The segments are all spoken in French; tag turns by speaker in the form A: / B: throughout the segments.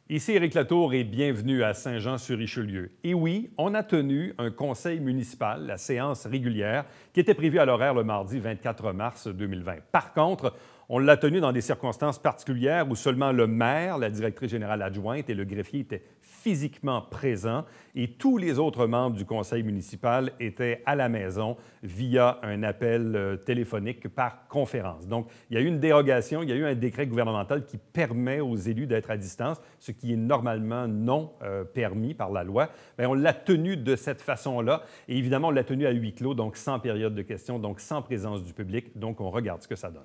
A: Ici Éric Latour et bienvenue à Saint-Jean-sur-Richelieu. Et oui, on a tenu un conseil municipal, la séance régulière, qui était prévue à l'horaire le mardi 24 mars 2020. Par contre, on l'a tenu dans des circonstances particulières où seulement le maire, la directrice générale adjointe et le greffier étaient physiquement présents et tous les autres membres du conseil municipal étaient à la maison via un appel téléphonique par conférence. Donc, il y a eu une dérogation, il y a eu un décret gouvernemental qui permet aux élus d'être à distance, ce qui est normalement non permis par la loi. Bien, on l'a tenu de cette façon-là et évidemment, on l'a tenu à huis clos, donc sans période de questions, donc sans présence du public. Donc, on regarde ce que ça donne.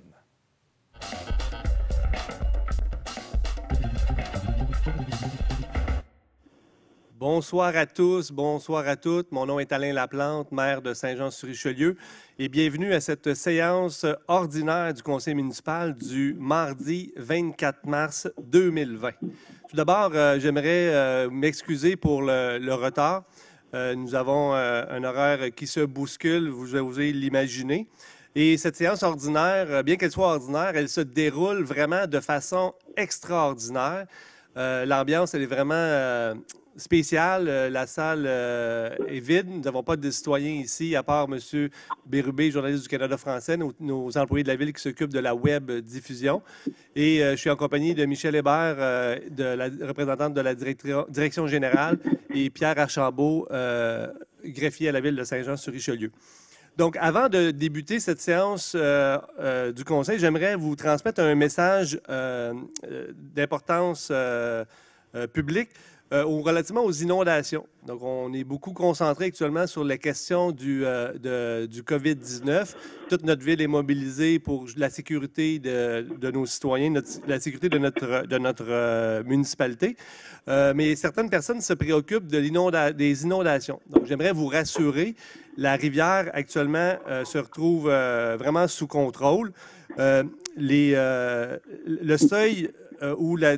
B: Bonsoir à tous, bonsoir à toutes. Mon nom est Alain Laplante, maire de Saint-Jean-sur-Richelieu, et bienvenue à cette séance ordinaire du conseil municipal du mardi 24 mars 2020. Tout d'abord, j'aimerais m'excuser pour le retard. Nous avons un horaire qui se bouscule, vous osez l'imaginer. Et cette séance ordinaire, bien qu'elle soit ordinaire, elle se déroule vraiment de façon extraordinaire. L'ambiance, elle est vraiment spéciale. La salle est vide. Nous n'avons pas de citoyens ici, à part M. Bérubé, journaliste du Canada français, nos employés de la ville qui s'occupent de la web diffusion. Et je suis en compagnie de Michel Hébert, la représentante de la direction générale, et Pierre Archambault, greffier à la ville de Saint-Jean-sur-Richelieu. Donc, avant de débuter cette séance du Conseil, j'aimerais vous transmettre un message d'importance publique relativement aux inondations. Donc, on est beaucoup concentré actuellement sur la question du COVID-19. Toute notre ville est mobilisée pour la sécurité de nos citoyens, la sécurité de notre municipalité. Mais certaines personnes se préoccupent des inondations. Donc, j'aimerais vous rassurer, la rivière actuellement se retrouve vraiment sous contrôle. Le seuil où la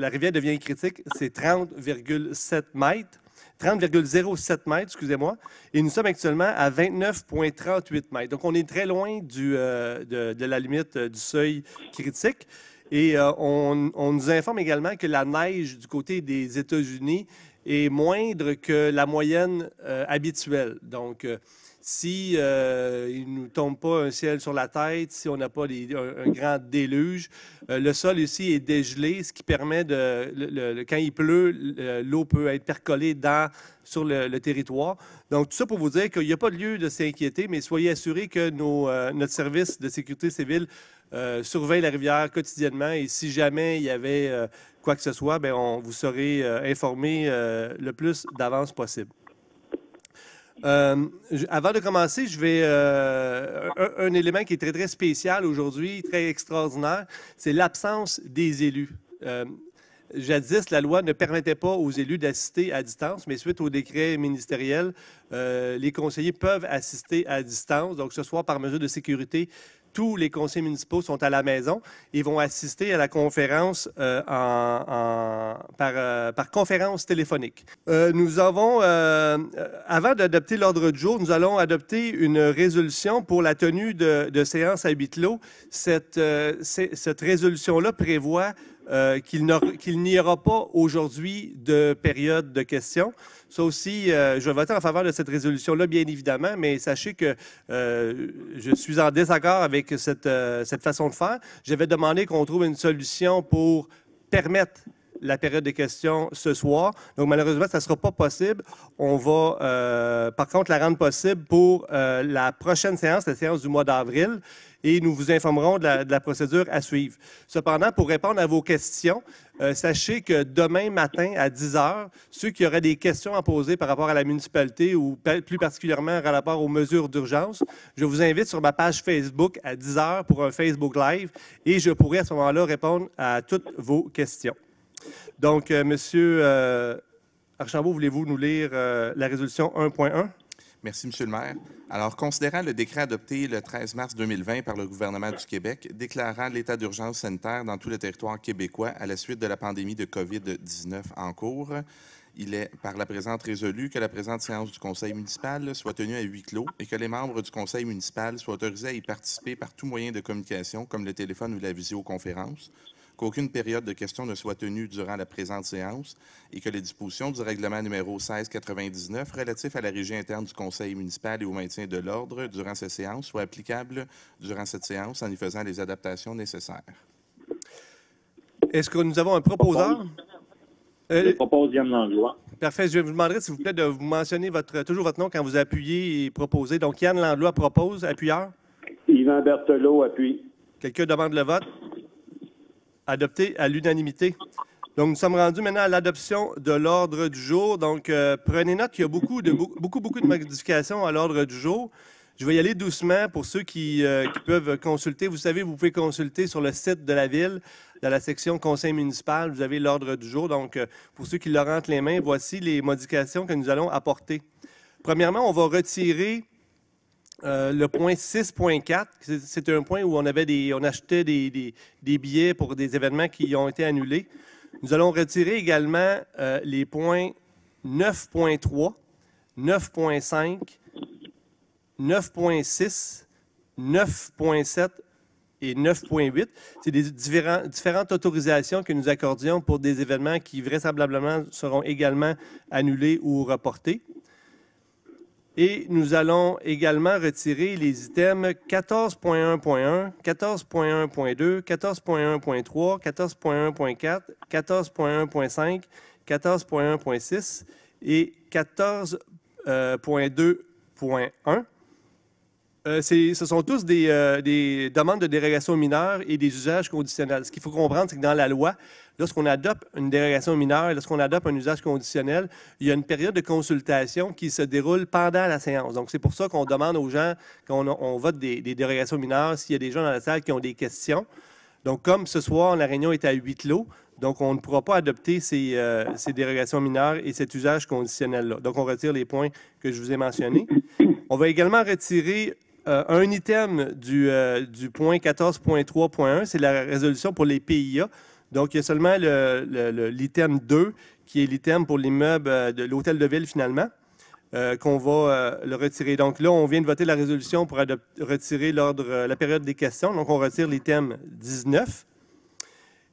B: rivière devient critique, c'est 30,07 mètres. 30,07 mètres, excusez-moi, et nous sommes actuellement à 29,38 mètres. Donc, on est très loin de la limite du seuil critique. Et on nous informe également que la neige du côté des États-Unis est moindre que la moyenne habituelle. Donc, si il ne nous tombe pas un ciel sur la tête, si on n'a pas un grand déluge, le sol ici est dégelé, ce qui permet quand il pleut, l'eau peut être percolée sur le territoire. Donc, tout ça pour vous dire qu'il n'y a pas de lieu de s'inquiéter, mais soyez assurés que notre service de sécurité civile surveille la rivière quotidiennement et si jamais il y avait quoi que ce soit, bien, vous serez informé le plus d'avance possible. Avant de commencer, je vais un élément qui est très, très spécial aujourd'hui, très extraordinaire, c'est l'absence des élus. Jadis, la loi ne permettait pas aux élus d'assister à distance, mais suite au décret ministériel, les conseillers peuvent assister à distance, donc ce soit par mesure de sécurité. Tous les conseillers municipaux sont à la maison et vont assister à la conférence par conférence téléphonique. Nous avons, avant d'adopter l'ordre du jour, nous allons adopter une résolution pour la tenue de séances à huis clos. Cette résolution-là prévoit qu'il n'y aura pas aujourd'hui de période de questions. Ça aussi, je vais voter en faveur de cette résolution-là, bien évidemment, mais sachez que je suis en désaccord avec cette façon de faire. J'avais demandé qu'on trouve une solution pour permettre la période de questions ce soir. Donc, malheureusement, ça ne sera pas possible. On va, par contre, la rendre possible pour la prochaine séance, la séance du mois d'avril, et nous vous informerons de la procédure à suivre. Cependant, pour répondre à vos questions, sachez que demain matin à 10 h, ceux qui auraient des questions à poser par rapport à la municipalité ou plus particulièrement par rapport aux mesures d'urgence, je vous invite sur ma page Facebook à 10 h pour un Facebook Live et je pourrai à ce moment-là répondre à toutes vos questions. Donc, Monsieur Archambault, voulez-vous nous lire la résolution 1.1?
C: Merci, Monsieur le maire. Alors, considérant le décret adopté le 13 mars 2020 par le gouvernement du Québec déclarant l'état d'urgence sanitaire dans tout le territoire québécois à la suite de la pandémie de COVID-19 en cours, il est par la présente résolu que la présente séance du conseil municipal soit tenue à huis clos et que les membres du conseil municipal soient autorisés à y participer par tout moyen de communication, comme le téléphone ou la visioconférence, qu'aucune période de questions ne soit tenue durant la présente séance et que les dispositions du règlement numéro 1699 relatif à la régie interne du conseil municipal et au maintien de l'ordre durant cette séance soient applicables durant cette séance en y faisant les adaptations nécessaires.
B: Est-ce que nous avons un proposeur?
D: Je propose Yann Langlois.
B: Parfait. Je vous demanderai, s'il vous plaît, de vous mentionner toujours votre nom quand vous appuyez et proposez. Donc, Yann Langlois propose. Appuyeur?
D: Yvan Berthelot appuie.
B: Quelqu'un demande le vote? Adopté à l'unanimité. Donc, nous sommes rendus maintenant à l'adoption de l'ordre du jour. Donc, prenez note qu'il y a beaucoup de modifications à l'ordre du jour. Je vais y aller doucement pour ceux qui peuvent consulter. Vous savez, vous pouvez consulter sur le site de la Ville, dans la section Conseil municipal, vous avez l'ordre du jour. Donc, pour ceux qui le rentrent les mains, voici les modifications que nous allons apporter. Premièrement, on va retirer le point 6.4. C'est un point où on achetait des billets pour des événements qui ont été annulés. Nous allons retirer également les points 9.3, 9.5, 9.6, 9.7 et 9.8. C'est des différentes autorisations que nous accordions pour des événements qui vraisemblablement seront également annulés ou reportés. Et nous allons également retirer les items 14.1.1, 14.1.2, 14.1.3, 14.1.4, 14.1.5, 14.1.6 et 14.2.1. Ce sont tous des demandes de dérogation mineure et des usages conditionnels. Ce qu'il faut comprendre, c'est que dans la loi, lorsqu'on adopte une dérogation mineure et lorsqu'on adopte un usage conditionnel, il y a une période de consultation qui se déroule pendant la séance. Donc, c'est pour ça qu'on demande aux gens, quand on vote des dérogations mineures, s'il y a des gens dans la salle qui ont des questions. Donc, comme ce soir, la réunion est à huis clos, donc on ne pourra pas adopter ces dérogations mineures et cet usage conditionnel-là. Donc, on retire les points que je vous ai mentionnés. On va également retirer un item du point 14.3.1, c'est la résolution pour les PIA. Donc, il y a seulement l'item 2, qui est l'item pour l'immeuble de l'Hôtel de Ville, finalement, qu'on va le retirer. Donc là, on vient de voter la résolution pour retirer la période des questions. Donc, on retire l'item 19.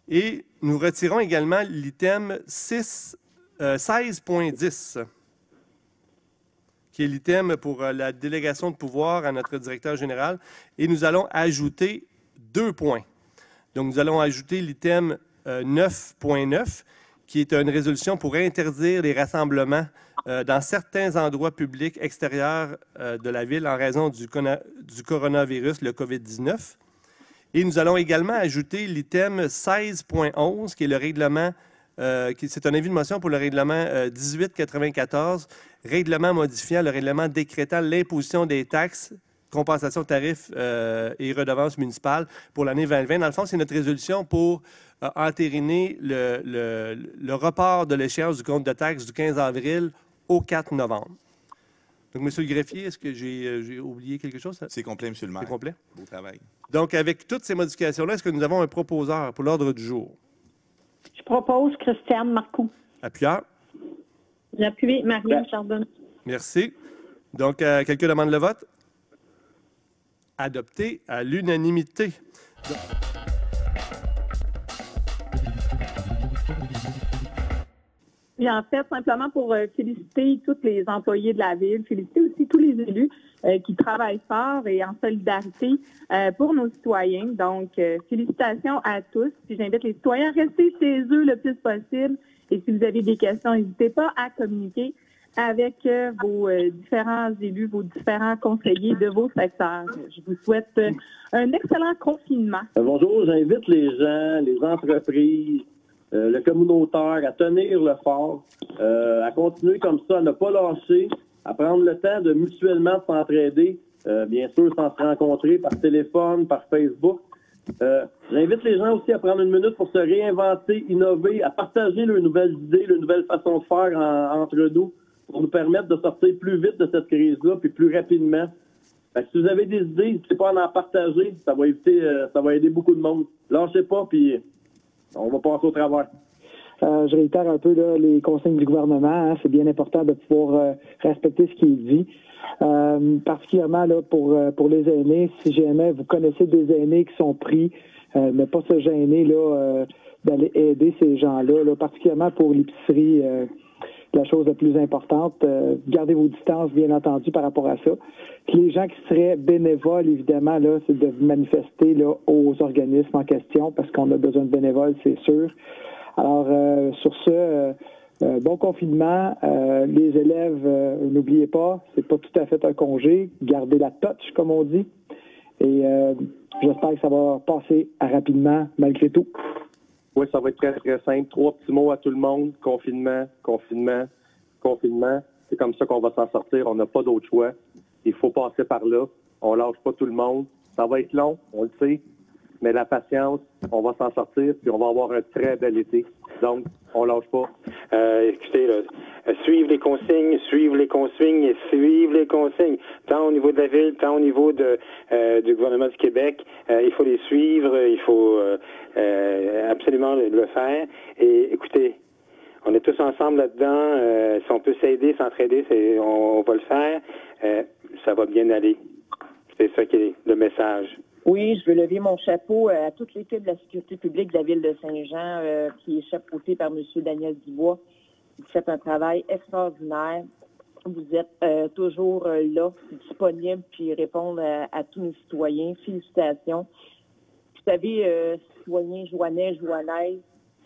B: Et nous retirons également l'item 16.10. Qui est l'item pour la délégation de pouvoir à notre directeur général. Et nous allons ajouter 2 points. Donc, nous allons ajouter l'item 9.9, qui est une résolution pour interdire les rassemblements dans certains endroits publics extérieurs de la Ville en raison du coronavirus, le COVID-19. Et nous allons également ajouter l'item 16.11, qui est le règlement, c'est un avis de motion pour le règlement 1894, règlement modifiant le règlement décrétant l'imposition des taxes, compensation tarifs et redevances municipales pour l'année 2020. Dans le fond, c'est notre résolution pour entériner le report de l'échéance du compte de taxes du 15 avril au 4 novembre. Donc, M. le greffier, est-ce que j'ai oublié quelque chose?
C: C'est complet, M. le maire.
B: C'est complet?
C: Beau travail.
B: Donc, avec toutes ces modifications-là, est-ce que nous avons un proposeur pour l'ordre du jour?
E: Je propose Christiane Marcoux.
B: Appuyeur?
E: J'appuie Marianne Chardonnay.
B: Merci. Donc, quelqu'un demande le vote? Adopté à l'unanimité.
E: Et en fait, simplement pour féliciter tous les employés de la Ville, féliciter aussi tous les élus qui travaillent fort et en solidarité pour nos citoyens. Donc, félicitations à tous. Puis j'invite les citoyens à rester chez eux le plus possible. Et si vous avez des questions, n'hésitez pas à communiquer avec vos différents élus, vos différents conseillers de vos secteurs. Je vous souhaite un excellent confinement.
D: Bonjour, j'invite les gens, les entreprises, le communautaire à tenir le fort, à continuer comme ça, à ne pas lâcher, à prendre le temps de mutuellement s'entraider, bien sûr sans se rencontrer par téléphone, par Facebook. J'invite les gens aussi à prendre une minute pour se réinventer, innover, à partager leurs nouvelles idées, leurs nouvelles façons de faire entre nous pour nous permettre de sortir plus vite de cette crise-là puis plus rapidement. Fait que si vous avez des idées, n'hésitez pas à en partager. Ça va aider beaucoup de monde. Lâchez pas, puis on va passer au travers.
F: Je réitère un peu là, les consignes du gouvernement. C'est bien important de pouvoir respecter ce qui est dit. Particulièrement là, pour les aînés, si jamais vous connaissez des aînés qui sont pris ne pas se gêner là, d'aller aider ces gens-là, là, particulièrement pour l'épicerie. La chose la plus importante, gardez vos distances, bien entendu, par rapport à ça. Puis les gens qui seraient bénévoles, évidemment, là, c'est de manifester là, aux organismes en question, parce qu'on a besoin de bénévoles, c'est sûr. Alors, sur ce, bon confinement. Les élèves, n'oubliez pas, c'est pas tout à fait un congé. Gardez la touch, comme on dit. Et j'espère que ça va passer rapidement, malgré tout.
B: Oui, ça va être très, très simple. 3 petits mots à tout le monde. Confinement, confinement, confinement. C'est comme ça qu'on va s'en sortir. On n'a pas d'autre choix. Il faut passer par là. On lâche pas tout le monde. Ça va être long, on le sait. Mais la patience, on va s'en sortir, puis on va avoir un très bel été. Donc, on lâche pas.
G: Écoutez, là, suivre les consignes et suivre les consignes. Tant au niveau de la ville, tant au niveau du gouvernement du Québec, il faut les suivre, il faut absolument le faire. Et écoutez, on est tous ensemble là-dedans. Si on peut s'aider, s'entraider, on va le faire. Ça va bien aller. C'est ça qui est le message.
H: Oui, je veux lever mon chapeau à toute l'équipe de la sécurité publique de la ville de Saint-Jean, qui est chapeautée par M. Daniel Dubois. Vous faites un travail extraordinaire. Vous êtes toujours là, disponible, puis répondre à tous nos citoyens. Félicitations. Vous savez, citoyens joannais, joannaises,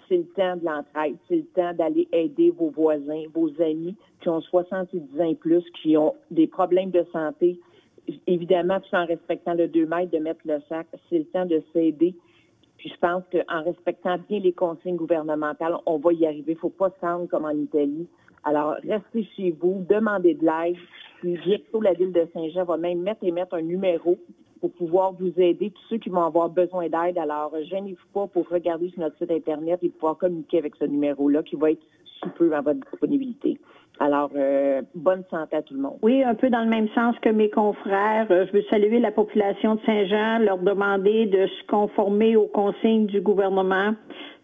H: c'est le temps de l'entraide. C'est le temps d'aller aider vos voisins, vos amis qui ont 70 ans et plus, qui ont des problèmes de santé. Évidemment, tout en respectant le 2 mètres, de mettre le sac, c'est le temps de s'aider. Puis je pense qu'en respectant bien les consignes gouvernementales, on va y arriver. Il ne faut pas se rendre comme en Italie. Alors, restez chez vous, demandez de l'aide. Puis bientôt, la ville de Saint-Jean va même mettre un numéro pour pouvoir vous aider, tous ceux qui vont avoir besoin d'aide. Alors, gênez-vous pas pour regarder sur notre site Internet et pouvoir communiquer avec ce numéro-là qui va être sous peu à votre disponibilité. Alors, bonne santé à tout le monde.
I: Oui, un peu dans le même sens que mes confrères. Je veux saluer la population de Saint-Jean, leur demander de se conformer aux consignes du gouvernement,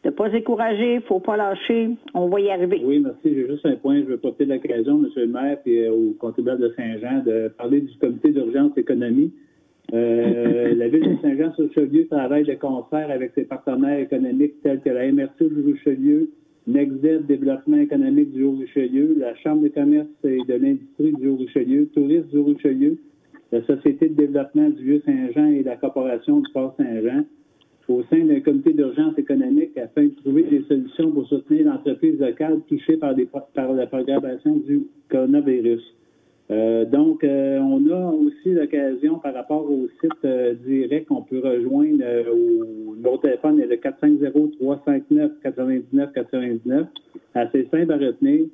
I: de ne pas se décourager, il ne faut pas lâcher, on va y arriver.
J: Oui, merci. J'ai juste un point. Je veux profiter de l'occasion, M. le maire et aux contribuables de Saint-Jean, de parler du comité d'urgence économie. La ville de Saint-Jean-sur-Richelieu travaille de concert avec ses partenaires économiques tels que la MRC du Richelieu, NextDev Développement économique du Haut-Richelieu, la Chambre de commerce et de l'industrie du Haut-Richelieu, Tourisme du Haut-Richelieu, la Société de développement du Vieux-Saint-Jean et la Corporation du Port Saint-Jean, au sein d'un comité d'urgence économique afin de trouver des solutions pour soutenir l'entreprise locale touchée par la propagation du coronavirus. Donc, on a aussi l'occasion par rapport au site direct qu'on peut rejoindre au numéro de téléphone est le 450-359-99-99. Assez simple à retenir.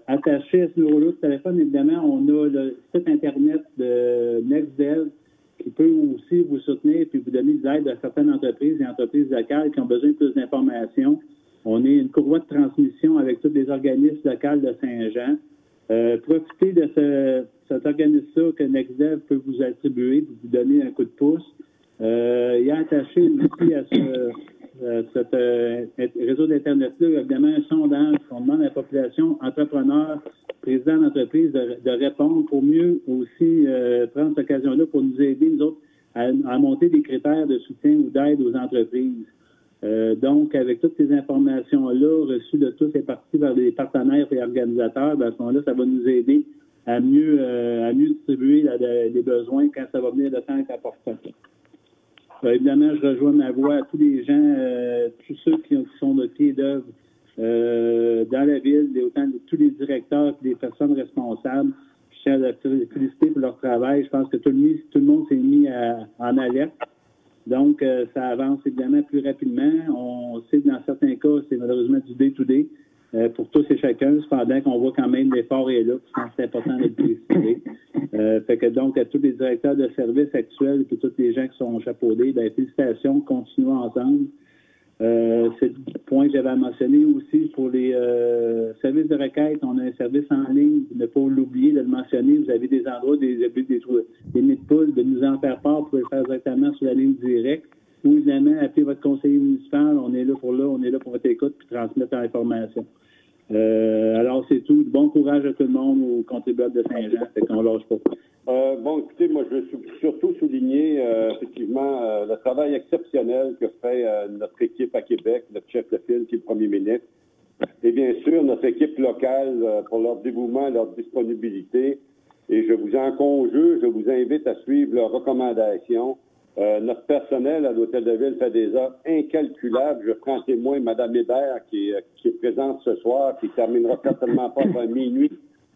J: Attaché à ce numéro-là de téléphone, évidemment, on a le site Internet de NextDev qui peut aussi vous soutenir et vous donner de l'aide à certaines entreprises et entreprises locales qui ont besoin de plus d'informations. On est une courroie de transmission avec tous les organismes locaux de Saint-Jean. Profitez de cet organisme-là que NextDev peut vous attribuer, pour vous donner un coup de pouce. Il y a attaché aussi à ce réseau d'Internet-là, évidemment, un sondage qu'on demande à la population, entrepreneurs, présidents d'entreprise, de répondre pour mieux aussi prendre cette occasion-là pour nous aider, nous autres, à monter des critères de soutien ou d'aide aux entreprises. Donc, avec toutes ces informations-là reçues de tous et parties par des partenaires et organisateurs, à ce moment-là, ça va nous aider à mieux distribuer les besoins quand ça va venir de temps être important. Évidemment, je rejoins ma voix à tous les gens, tous ceux qui sont de pied d'œuvre dans la ville, autant tous les directeurs et les personnes responsables. Je tiens à les féliciter pour leur travail. Je pense que tout le monde s'est mis en alerte. Donc, ça avance évidemment plus rapidement. On sait que dans certains cas, c'est malheureusement du day-to-day pour tous et chacun, cependant qu'on voit quand même l'effort est là, je pense que c'est important de le préciser. Fait que donc, à tous les directeurs de services actuels et tous les gens qui sont chapeautés, bien, félicitations, continuons ensemble. C'est le point que j'avais mentionné aussi pour les services de requête. On a un service en ligne, ne pas l'oublier de le mentionner. Vous avez des endroits, des nids de poules, de nous en faire part, vous pouvez le faire directement sur la ligne directe. Ou évidemment, appelez votre conseiller municipal, on est là pour votre écoute puis transmettre l'information. Alors, c'est tout. Bon courage à tout le monde, aux contribuables de Saint-Jean, fait qu'on lâche pas.
K: Écoutez, moi, je veux surtout souligner effectivement le travail exceptionnel que fait notre équipe à Québec, notre chef de file, qui est le premier ministre, et bien sûr notre équipe locale pour leur dévouement, leur disponibilité. Et je vous en conjure, je vous invite à suivre leurs recommandations. Notre personnel à l'Hôtel de Ville fait des heures incalculables. Je prends témoin Mme Hébert qui est présente ce soir, qui terminera certainement pas avant minuit.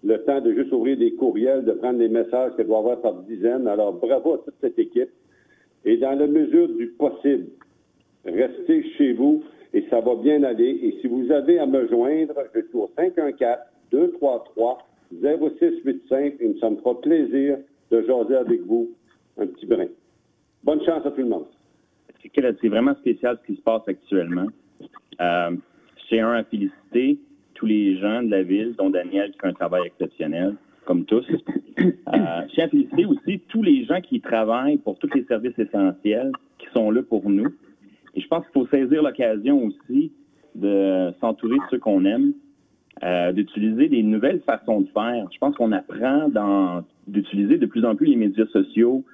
K: Le temps de juste ouvrir des courriels, de prendre des messages qu'elle doit avoir par dizaines. Alors, bravo à toute cette équipe. Et dans la mesure du possible, restez chez vous et ça va bien aller. Et si vous avez à me joindre, je suis au 514-233-0685 et ça me fera plaisir de jaser avec vous un petit brin. Bonne chance à tout le monde.
L: C'est vraiment spécial ce qui se passe actuellement. J'ai à féliciter tous les gens de la ville, dont Daniel, qui fait un travail exceptionnel, comme tous. Je tiens à féliciter aussi tous les gens qui travaillent pour tous les services essentiels qui sont là pour nous. Et je pense qu'il faut saisir l'occasion aussi de s'entourer de ceux qu'on aime, d'utiliser des nouvelles façons de faire. Je pense qu'on apprend d'utiliser de plus en plus les médias sociaux,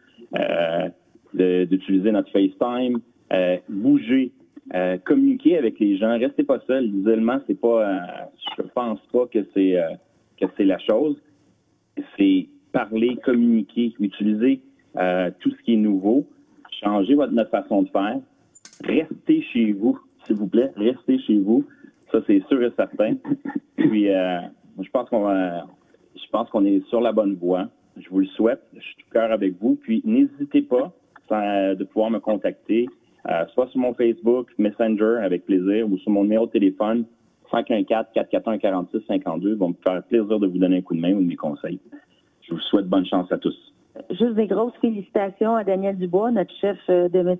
L: d'utiliser notre FaceTime, bouger, communiquer avec les gens. Restez pas seuls. L'isolement, c'est pas. Je pense pas que c'est la chose. C'est parler, communiquer, utiliser tout ce qui est nouveau, changer notre façon de faire. Restez chez vous, s'il vous plaît. Restez chez vous. Ça, c'est sûr et certain. Puis, je pense qu'on est sur la bonne voie. Je vous le souhaite. Je suis tout cœur avec vous. Puis, n'hésitez pas de pouvoir me contacter, soit sur mon Facebook, Messenger, avec plaisir, ou sur mon numéro de téléphone, 514-441-4652. Ils vont me faire plaisir de vous donner un coup de main ou de mes conseils. Je vous souhaite bonne chance à tous.
H: Juste des grosses félicitations à Daniel Dubois, notre chef de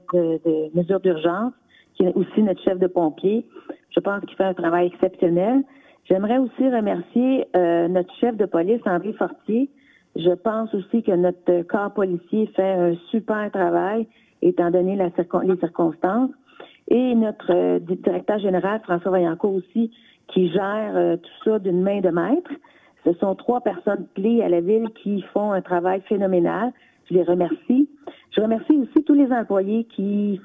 H: mesures d'urgence, qui est aussi notre chef de pompiers. Je pense qu'il fait un travail exceptionnel. J'aimerais aussi remercier notre chef de police, André Fortier. Je pense aussi que notre corps policier fait un super travail, étant donné les circonstances. Et notre directeur général, François Vaillancourt aussi, qui gère tout ça d'une main de maître. Ce sont 3 personnes clés à la ville qui font un travail phénoménal. Je les remercie. Je remercie aussi tous les employés qui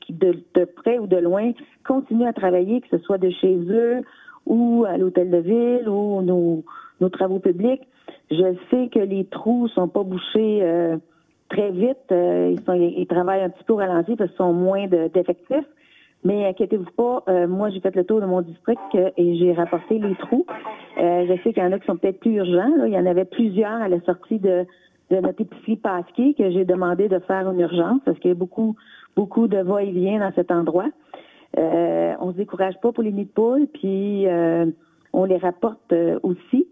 H: de près ou de loin, continuent à travailler, que ce soit de chez eux ou à l'Hôtel de Ville ou nos travaux publics. Je sais que les trous sont pas bouchés très vite. Ils travaillent un petit peu au ralenti parce qu'ils sont moins d'effectifs. Mais inquiétez-vous pas, moi j'ai fait le tour de mon district et j'ai rapporté les trous. Je sais qu'il y en a qui sont peut-être plus urgents. Là. Il y en avait plusieurs à la sortie de notre épicerie Pasquier que j'ai demandé de faire une urgence parce qu'il y a beaucoup de va-et-vient dans cet endroit. On se décourage pas pour les nids de poules, puis on les rapporte aussi.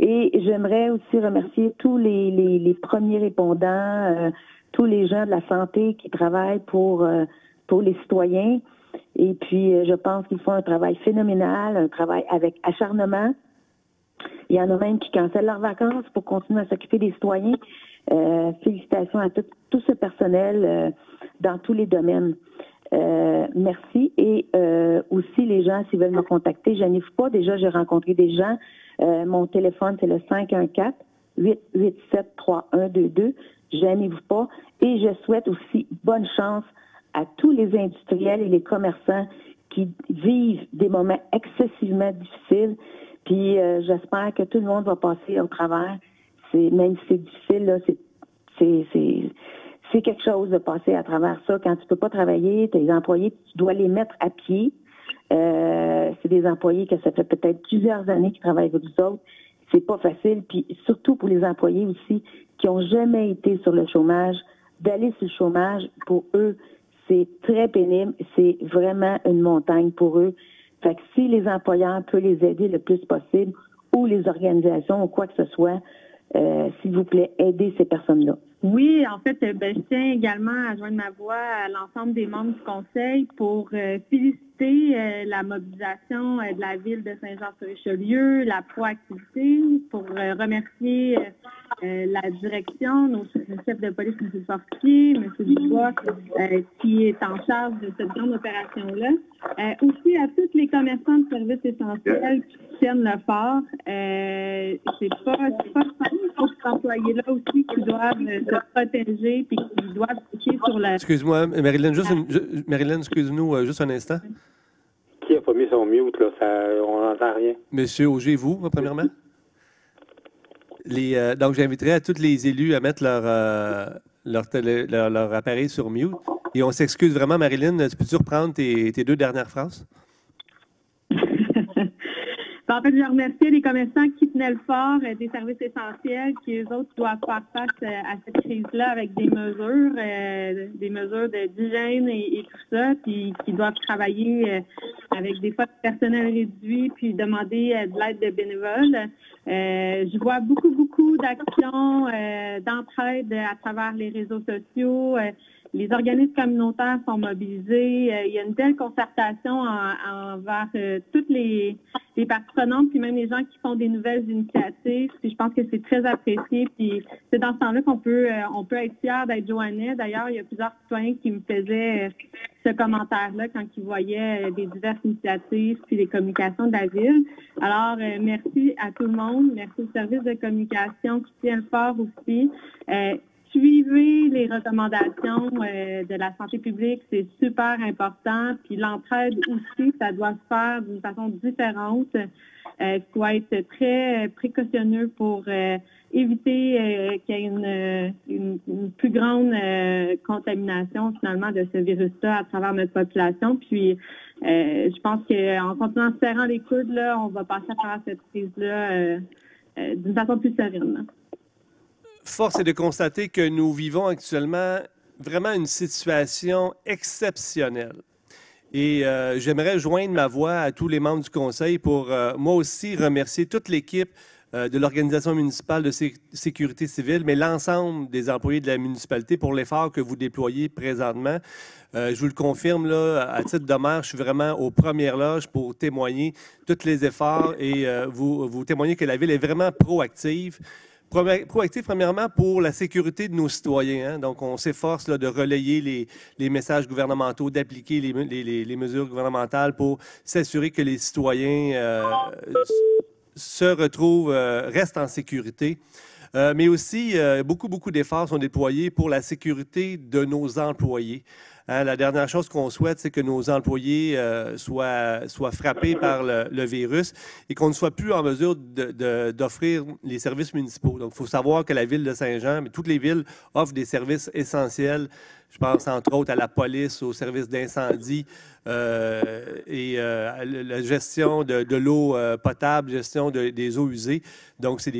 H: Et j'aimerais aussi remercier tous les premiers répondants, tous les gens de la santé qui travaillent pour les citoyens. Et puis, je pense qu'ils font un travail phénoménal, un travail avec acharnement. Il y en a même qui cancellent leurs vacances pour continuer à s'occuper des citoyens. Félicitations à tout ce personnel dans tous les domaines. Merci. Et aussi, les gens, s'ils veulent me contacter, je n'y pas. Déjà, j'ai rencontré des gens. Mon téléphone, c'est le 514-887-3122. Gênez-vous pas. Et je souhaite aussi bonne chance à tous les industriels et les commerçants qui vivent des moments excessivement difficiles. Puis j'espère que tout le monde va passer au travers. Même si c'est difficile, là, c'est quelque chose de passer à travers ça. Quand tu peux pas travailler, tes employés, tu dois les mettre à pied. C'est des employés que ça fait peut-être plusieurs années qu'ils travaillent avec vous autres. C'est pas facile. Puis surtout pour les employés aussi qui ont jamais été sur le chômage, d'aller sur le chômage, pour eux, c'est très pénible. C'est vraiment une montagne pour eux. Fait que si les employeurs peuvent les aider le plus possible, ou les organisations, ou quoi que ce soit, s'il vous plaît, aidez ces personnes-là.
E: Oui, en fait, je tiens également à joindre ma voix à l'ensemble des membres du Conseil pour féliciter la mobilisation de la ville de Saint-Jean-sur-Richelieu, la proactivité, pour remercier la direction, nos chefs de police, M. Fortier, M. Dubois, qui est en charge de cette grande opération-là. Aussi à tous les commerçants de services essentiels qui tiennent le fort. C'est pas simple pour ces employés-là aussi qui doivent se protéger puis qui doivent piquer sur la...
B: Excuse-moi, Marilyn, Marilyn, excuse-nous juste un instant.
G: Qui n'a pas mis son mute, là? On n'entend rien.
B: Monsieur Auger, vous, premièrement? Donc, j'inviterai à tous les élus à mettre leur appareil sur mute. Et on s'excuse vraiment, Marilyn, peux-tu reprendre tes 2 dernières phrases?
E: En fait, je remercie les commerçants qui tenaient le fort des services essentiels, qui eux autres doivent faire face à cette crise-là avec des mesures d'hygiène et tout ça, puis qui doivent travailler avec des fois de personnel réduit, puis demander de l'aide de bénévoles. Je vois beaucoup d'actions d'entraide à travers les réseaux sociaux. Les organismes communautaires sont mobilisés. Il y a une belle concertation envers toutes les parties prenantes, puis même les gens qui font des nouvelles initiatives. Puis je pense que c'est très apprécié. Puis c'est dans ce temps-là qu'on peut être fier d'être Joannais. D'ailleurs, il y a plusieurs citoyens qui me faisaient ce commentaire-là quand ils voyaient des diverses initiatives puis les communications de la ville. Alors, merci à tout le monde. Merci au service de communication qui tient le fort aussi. Suivez les recommandations de la santé publique, c'est super important. Puis l'entraide aussi, ça doit se faire d'une façon différente. Il faut être très précautionneux pour éviter qu'il y ait une plus grande contamination finalement de ce virus-là à travers notre population. Puis je pense qu'en continuant en serrant les coudes, là, on va passer à travers cette crise-là d'une façon plus sereine.
B: Force est de constater que nous vivons actuellement vraiment une situation exceptionnelle. Et j'aimerais joindre ma voix à tous les membres du Conseil pour moi aussi remercier toute l'équipe de l'Organisation municipale de sécurité civile, mais l'ensemble des employés de la municipalité pour l'effort que vous déployez présentement. Je vous le confirme, là, à titre de maire, je suis vraiment aux premières loges pour témoigner tous les efforts et vous témoigner que la Ville est vraiment proactive. Proactif, premièrement, pour la sécurité de nos citoyens. Hein? Donc, on s'efforce de relayer les messages gouvernementaux, d'appliquer les mesures gouvernementales pour s'assurer que les citoyens se retrouvent, restent en sécurité. Mais aussi, beaucoup d'efforts sont déployés pour la sécurité de nos employés. La dernière chose qu'on souhaite, c'est que nos employés soient frappés par le virus et qu'on ne soit plus en mesure d'offrir les services municipaux. Donc, il faut savoir que la ville de Saint-Jean, mais toutes les villes offrent des services essentiels. Je pense entre autres à la police, aux services d'incendie et la gestion de l'eau potable, gestion des eaux usées. Donc, c'est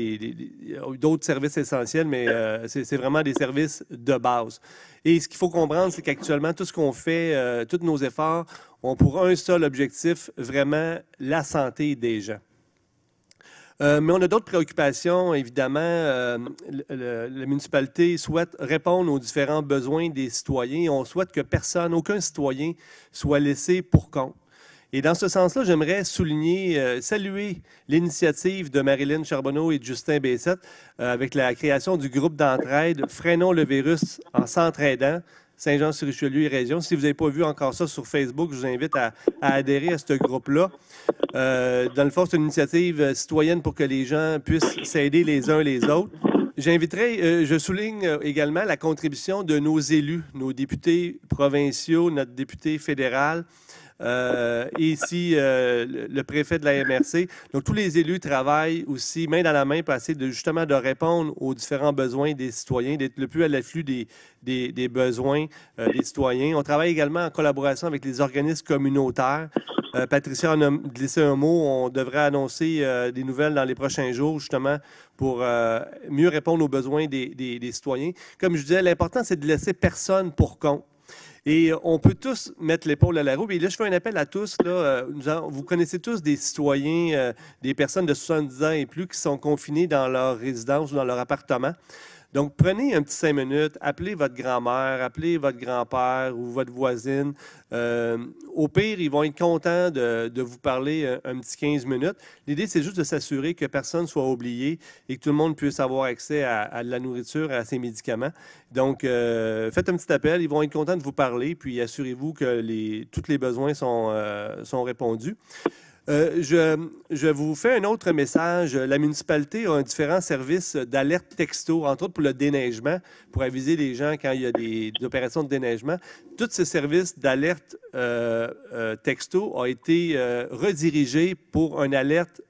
B: d'autres services essentiels, mais c'est vraiment des services de base. Et ce qu'il faut comprendre, c'est qu'actuellement, tout ce qu'on fait, tous nos efforts ont pour un seul objectif, vraiment la santé des gens. Mais on a d'autres préoccupations, évidemment. La municipalité souhaite répondre aux différents besoins des citoyens. On souhaite que aucun citoyen soit laissé pour compte. Et dans ce sens-là, j'aimerais saluer l'initiative de Marilyn Charbonneau et de Justin Bessette avec la création du groupe d'entraide « Freinons le virus en s'entraidant ». Saint-Jean-sur-Richelieu et région. Si vous n'avez pas vu encore ça sur Facebook, je vous invite à adhérer à ce groupe-là. Dans le fond, c'est une initiative citoyenne pour que les gens puissent s'aider les uns les autres. Je souligne également la contribution de nos élus, nos députés provinciaux, notre député fédéral, et ici le préfet de la MRC. Donc, tous les élus travaillent aussi main dans la main pour essayer justement de répondre aux différents besoins des citoyens, d'être le plus à l'afflux des besoins des citoyens. On travaille également en collaboration avec les organismes communautaires. Patricia en a glissé un mot. On devrait annoncer des nouvelles dans les prochains jours, justement, pour mieux répondre aux besoins des citoyens. Comme je disais, l'important, c'est de laisser personne pour compte. Et on peut tous mettre l'épaule à la roue. Et là, je fais un appel à tous. Là, vous connaissez tous des citoyens, des personnes de 70 ans et plus qui sont confinés dans leur résidence ou dans leur appartement. Donc, prenez un petit 5 minutes, appelez votre grand-mère, appelez votre grand-père ou votre voisine. Au pire, ils vont être contents de vous parler un petit 15 minutes. L'idée, c'est juste de s'assurer que personne ne soit oublié et que tout le monde puisse avoir accès à de la nourriture, à ses médicaments. Donc, faites un petit appel, ils vont être contents de vous parler, puis assurez-vous que tous les besoins sont répondus. Je vous fais un autre message. La municipalité a différents services d'alerte texto, entre autres pour le déneigement, pour aviser les gens quand il y a des opérations de déneigement. Tous ces services d'alerte texto ont été redirigés pour une alerte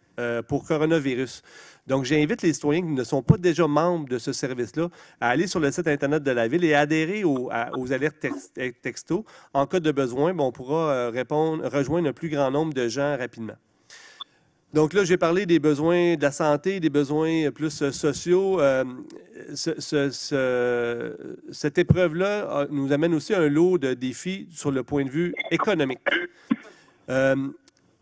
B: pour coronavirus. Donc, j'invite les citoyens qui ne sont pas déjà membres de ce service-là à aller sur le site Internet de la Ville et adhérer aux alertes texto. En cas de besoin, on pourra rejoindre un plus grand nombre de gens rapidement. Donc là, j'ai parlé des besoins de la santé, des besoins plus sociaux. Cette épreuve-là nous amène aussi un lot de défis sur le point de vue économique.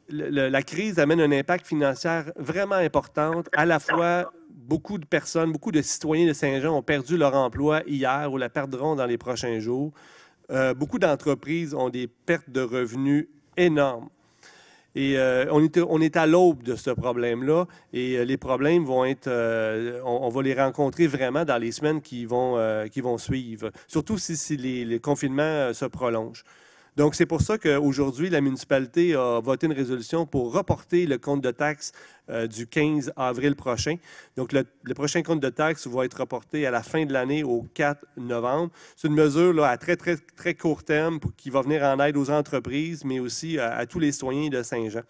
B: La crise amène un impact financier vraiment important. À la fois, beaucoup de personnes, beaucoup de citoyens de Saint-Jean ont perdu leur emploi hier ou la perdront dans les prochains jours. Beaucoup d'entreprises ont des pertes de revenus énormes. Et on est à l'aube de ce problème-là et les problèmes vont être... on va les rencontrer vraiment dans les semaines qui vont suivre, surtout si les confinements se prolongent. Donc, c'est pour ça qu'aujourd'hui, la municipalité a voté une résolution pour reporter le compte de taxes du 15 avril prochain. Donc, le prochain compte de taxes va être reporté à la fin de l'année au 4 novembre. C'est une mesure là, à très, très, très court terme qui va venir en aide aux entreprises, mais aussi à tous les citoyens de Saint-Jean.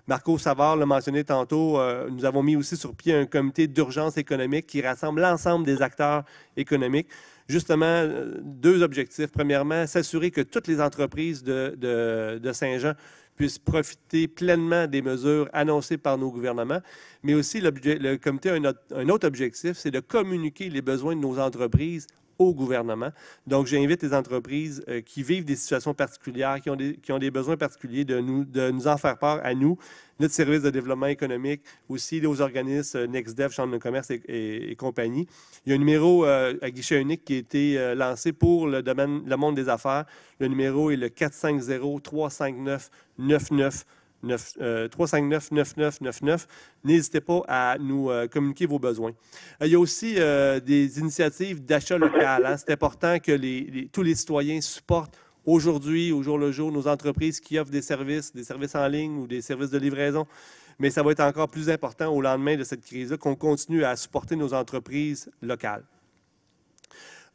B: Marco Savard l'a mentionné tantôt, nous avons mis aussi sur pied un comité d'urgence économique qui rassemble l'ensemble des acteurs économiques. Justement, deux objectifs. Premièrement, s'assurer que toutes les entreprises de Saint-Jean puissent profiter pleinement des mesures annoncées par nos gouvernements. Mais aussi, le comité a un autre objectif, c'est de communiquer les besoins de nos entreprises au gouvernement. Donc, j'invite les entreprises qui vivent des situations particulières, qui ont des besoins particuliers, de nous en faire part à nous, notre service de développement économique, aussi aux organismes NextDev, Chambre de commerce et compagnie. Il y a un numéro à guichet unique qui a été lancé pour le monde des affaires. Le numéro est le 450-359-9999. 359-9999. N'hésitez pas à nous communiquer vos besoins. Il y a aussi des initiatives d'achat local. Hein. C'est important que tous les citoyens supportent aujourd'hui, au jour le jour, nos entreprises qui offrent des services en ligne ou des services de livraison. Mais ça va être encore plus important au lendemain de cette crise-là qu'on continue à supporter nos entreprises locales.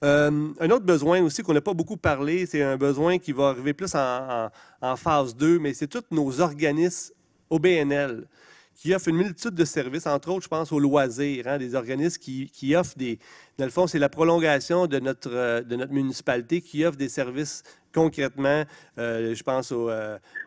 B: Un autre besoin aussi qu'on n'a pas beaucoup parlé, c'est un besoin qui va arriver plus en phase 2, mais c'est tous nos organismes OBNL qui offrent une multitude de services, entre autres, je pense, aux loisirs, hein, des organismes qui offrent des... Dans le fond, c'est la prolongation de notre municipalité qui offre des services concrètement. Je pense au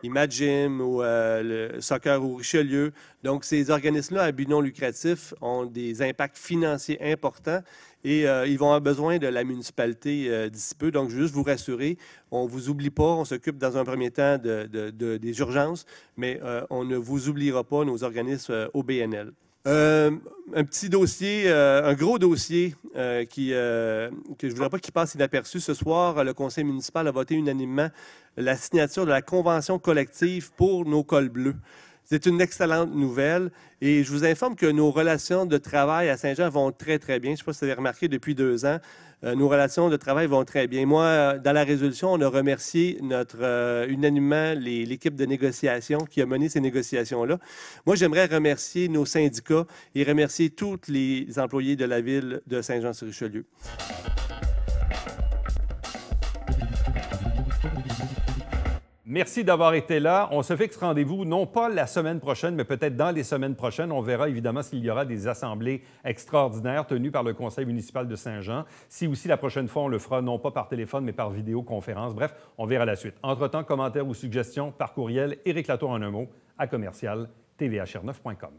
B: Imagine, au le Soccer au Richelieu. Donc, ces organismes-là à but non lucratif ont des impacts financiers importants et ils vont avoir besoin de la municipalité d'ici peu. Donc, je veux juste vous rassurer, on ne vous oublie pas, on s'occupe dans un premier temps des urgences, mais on ne vous oubliera pas, nos organismes OBNL. Un petit dossier, un gros dossier que je ne voudrais pas qu'il passe inaperçu. Ce soir, le conseil municipal a voté unanimement la signature de la convention collective pour nos cols bleus. C'est une excellente nouvelle et je vous informe que nos relations de travail à Saint-Jean vont très, très bien. Je ne sais pas si vous avez remarqué depuis 2 ans, nos relations de travail vont très bien. Moi, dans la résolution, on a remercié unanimement l'équipe de négociation qui a mené ces négociations-là. Moi, j'aimerais remercier nos syndicats et remercier tous les employés de la ville de Saint-Jean-sur-Richelieu.
A: Merci d'avoir été là. On se fixe rendez-vous, non pas la semaine prochaine, mais peut-être dans les semaines prochaines. On verra évidemment s'il y aura des assemblées extraordinaires tenues par le conseil municipal de Saint-Jean. Si aussi la prochaine fois, on le fera non pas par téléphone, mais par vidéoconférence. Bref, on verra la suite. Entre-temps, commentaires ou suggestions par courriel, Éric Latour en un mot, à commercial.tvhr9.com.